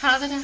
Hello，大家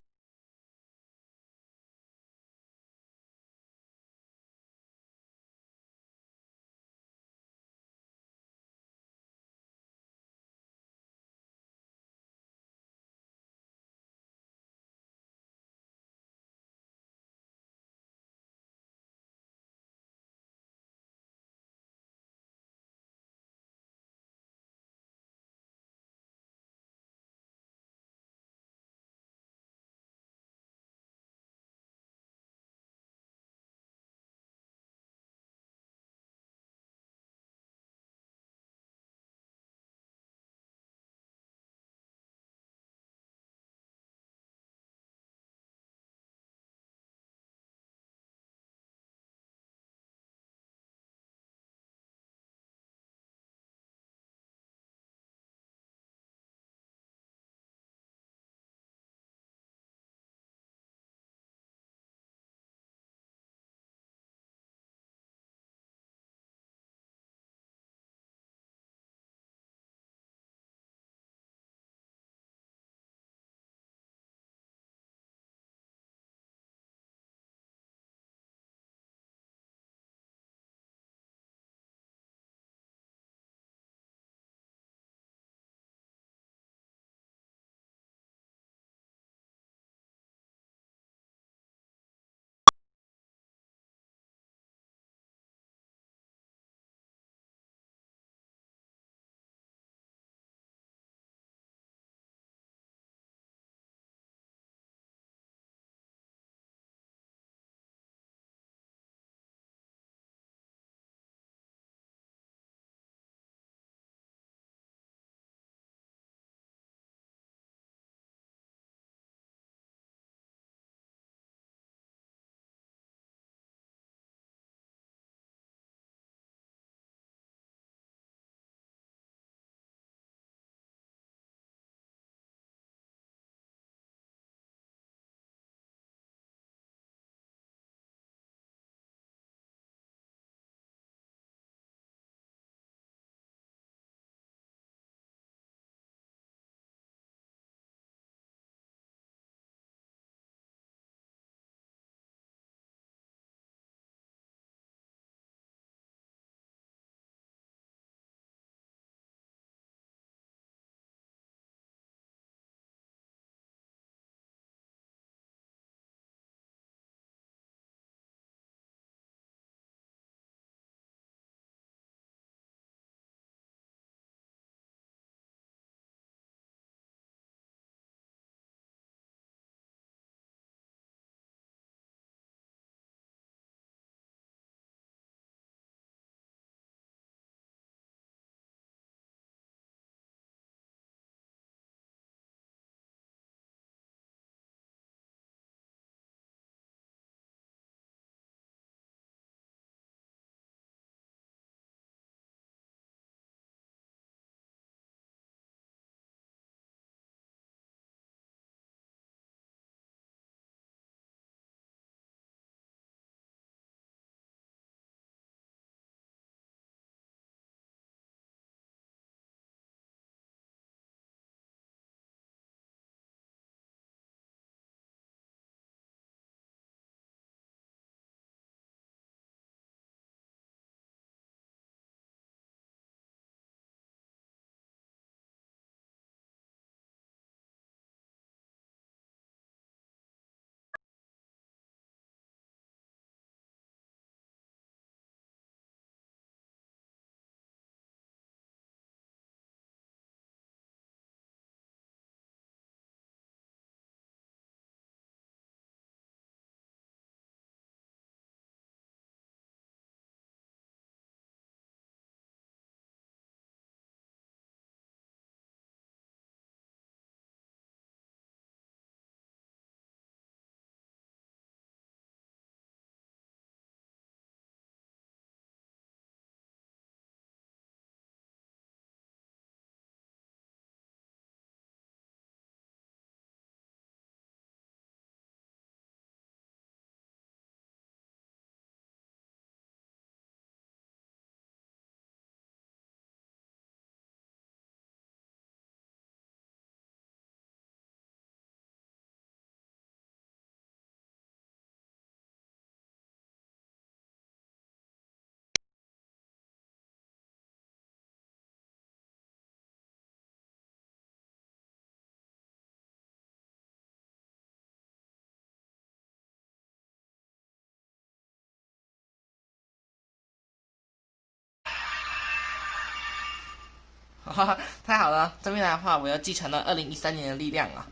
哇，太好了！这边来的话，我要继承了2013年的力量啊。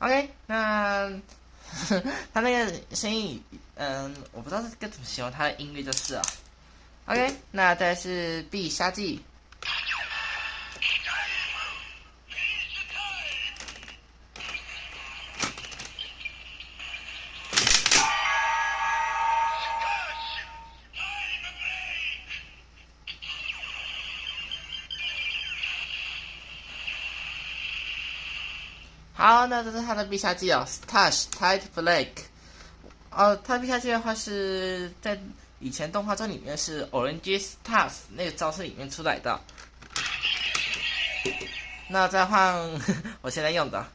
OK，那他那个声音，我不知道该怎么形容他的音乐就是了。OK，那再来是必杀技。好，那这是他的必杀技哦 ，Stash Tight Flick。哦，他的必杀技的话是在以前动画中里面是 Orange Stars 那个招式里面出来的。那再换我现在用的。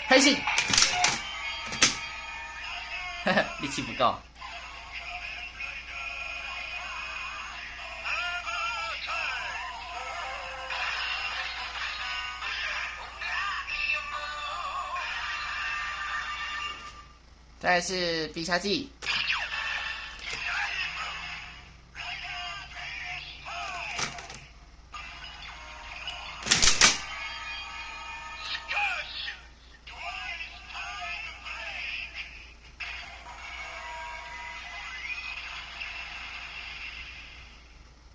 黑信，力气不够。再来是必杀技。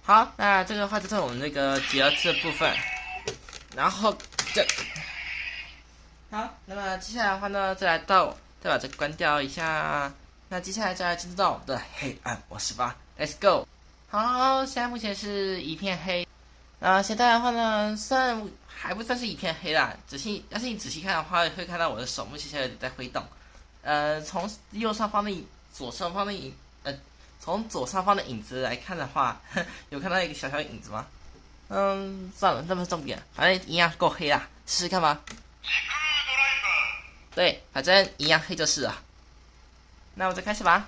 好，那这个话就是我们那个第二次的部分，然后好，那么接下来的话呢，再把这个关掉一下。那接下来就要进入到我们的黑暗模式吧 ，Let's go。好，现在目前是一片黑。现在的话呢，虽然还不算是一片黑啦，要是你仔细看的话，会看到我的手目前有点在挥动。从左上方的影子来看的话，有看到一个小小影子吗？算了，那不是重点，反正一样够黑啦，试试看吧。对，反正一样黑就是了。那我就开始吧。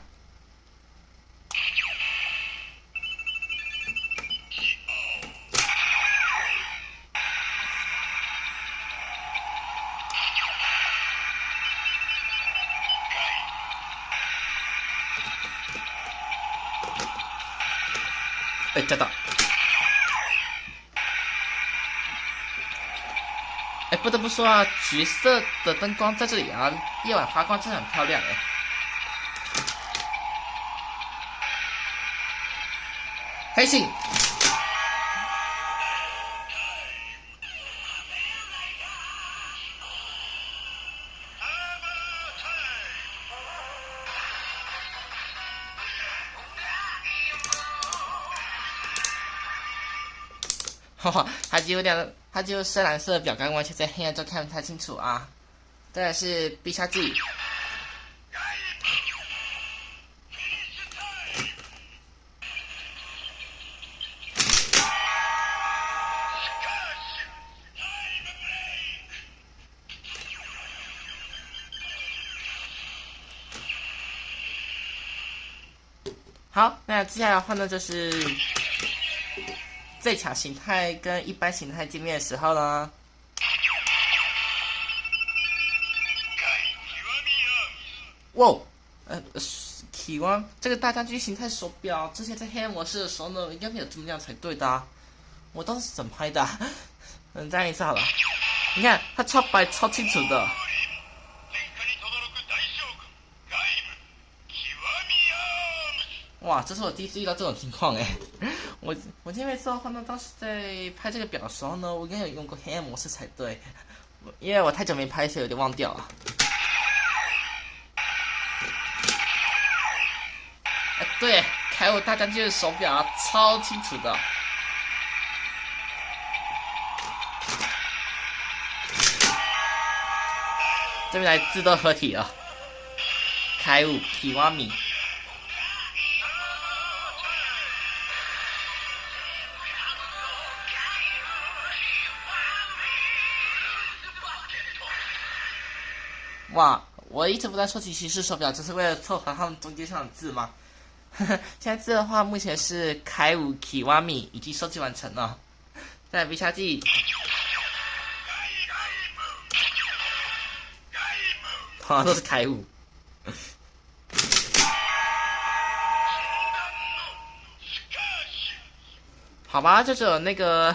抓到！不得不说啊，橘色的灯光在这里啊，夜晚发光真的很漂亮哎。黑信，哈哈，它只有深蓝色的表感，完全在黑暗中看不太清楚啊。再来是必杀技。好，那接下来的话呢，就是最强形态跟一般形态见面的时候呢。哇，体王这个大将军形态手表，之前在黑暗模式的时候呢，应该没有这么亮才对的啊。我当时怎么拍的啊？再一次好了。你看，它超白超清楚的。哇，这是我第一次遇到这种情况哎！我前面说的话呢，当时在拍这个表的时候呢，我应该有用过黑暗模式才对，因为我太久没拍，所以有点忘掉了。对，凯武大将军的手表啊，超清楚的。这边来自动合体了，凯武皮瓦米。哇，我一直不断说起骑士手表，就是为了凑合他们中间上的字吗？现在字的话，目前是凯武 Kiwami 已经收集完成了。再来必杀技，通常都是开5。好吧，就只有那个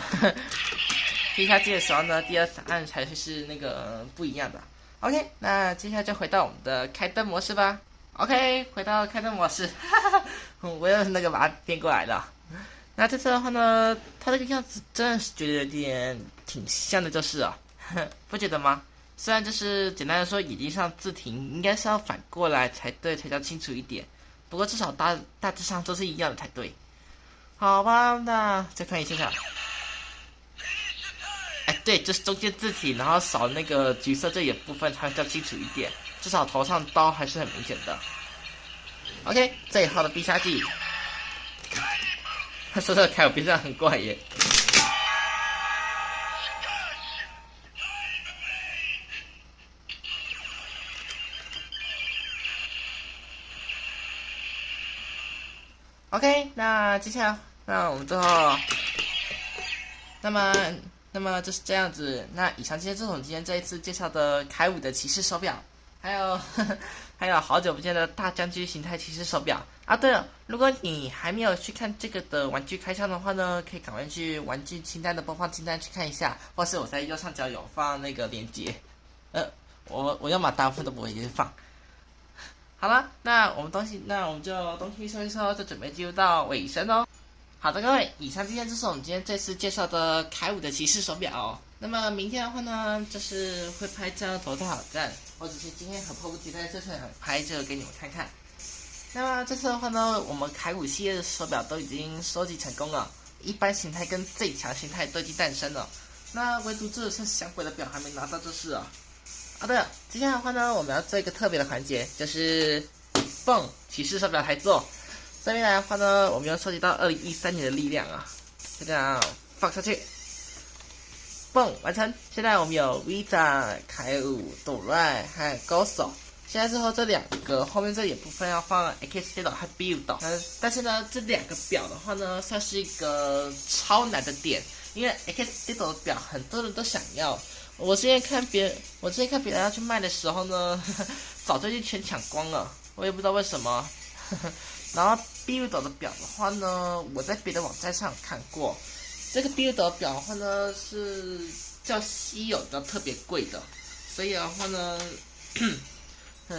必杀技的时候呢，第2按才是那个不一样的。OK， 那接下来就回到我们的开灯模式吧。OK， 回到开灯模式，我又那个把它变过来了。那这次的话呢，它这个样子真的是觉得有点挺像的，就是啊，不觉得吗？虽然就是简单的说，眼睛上字体应该是要反过来才对，才叫清楚一点。不过至少大致上都是一样的才对。好吧，那再看一下。哎，对，就是中间字体，然后少那个橘色这一部分，才会较清楚一点。至少头上刀还是很明显的。OK， 最后的必杀技。说这凯尔边上很怪耶。OK， 那接下来，那我们最后，那么就是这样子。那以上今天这一次介绍的凯伍的骑士手表，还有好久不见的大将军形态骑士手表啊。对了，如果你还没有去看这个的玩具开箱的话呢，可以赶快去玩具清单的播放清单去看一下，或是我在右上角有放那个链接。我要么大部分都不会放。好了，那我们就东西说一说，就准备进入到尾声哦。好的，各位，以上就是我们今天这次介绍的凯伍的骑士手表哦。那么明天的话呢，就是会拍张头套挑战，或者是今天很迫不及待就想拍这个给你们看看。那么这次的话呢，我们凯伍系列的手表都已经收集成功了，一般形态跟最强形态都已经诞生了。那唯独这是小鬼的表还没拿到就是了。啊，对了，接下来的话呢，我们要做一个特别的环节，就是蹦骑士手表台座。这边来的话呢，我们要收集到2013年的力量啊，就这样放下去，蹦完成。现在我们有 Visa、凯伍、斗瑞和高手。现在之后这2个后面这一部分要放 X-Zero 和 Build。但是呢，这2个表的话呢，算是一个超难的点，因为 X-Zero 的表很多人都想要。我之前看别人要去卖的时候呢，早就已经全抢光了，我也不知道为什么。然后 Build 的表的话呢，我在别的网站上有看过，这个 Build 的表的话呢是较稀有、较特别贵的，所以的话呢，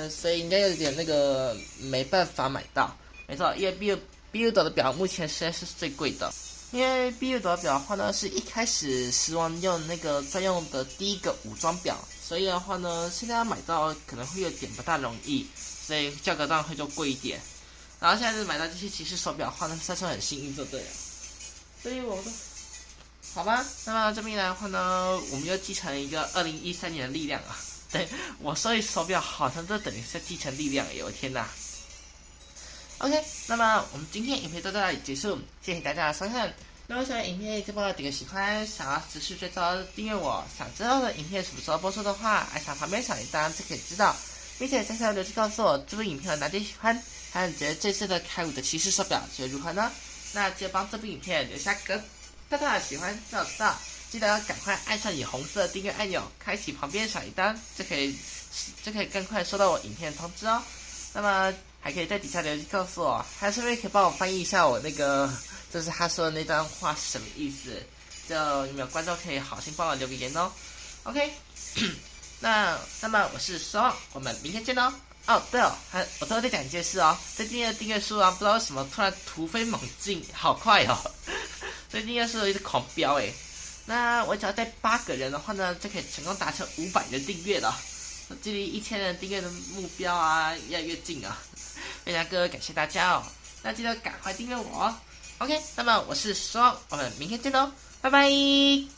所以应该有点那个没办法买到。没错，因为 Build 的表目前实在是最贵的。因为 Build 的表的话呢，是一开始时王用那个专用的第一个武装表，所以的话呢，现在要买到可能会有点不大容易，所以价格当然会就贵一点。然后现在买到这些骑士手表的话呢，算是很幸运就对了。所以我说，好吧，那么这边来的话呢，我们又继承了一个2013年的力量啊。对，我收集手表好像这等于是继承力量耶，我天哪！ OK， 那么我们今天影片就到这里结束，谢谢大家的收看。如果喜欢影片，就帮我点个喜欢，想要持续追踪订阅我，想知道的影片什么时候播出的话，按下旁边小铃铛就可以知道，并且在下方留言告诉我这部影片有哪些喜欢，还有你觉得这次的凯伍的骑士手表觉得如何呢？那记得帮这部影片留下个大大的喜欢，让我知道。记得要赶快按上你红色的订阅按钮，开启旁边的小铃铛，就可以更快收到我影片的通知哦。那么还可以在底下留言告诉我，还是不是可以帮我翻译一下我那个，就是他说的那段话是什么意思？就有没有观众可以好心帮我留个言哦。OK， 那么我是失望，我们明天见哦。哦，对哦，我最后再讲一件事哦，最近的订阅数啊，不知道为什么突然突飞猛进，好快哦！最近订阅数一直狂飙诶。那我只要在8个人的话呢，就可以成功达成500人订阅了，距离1000人订阅的目标啊越来越近啊！非常感谢大家哦，那记得赶快订阅我哦。OK， 那么我是双，我们明天见喽，拜拜。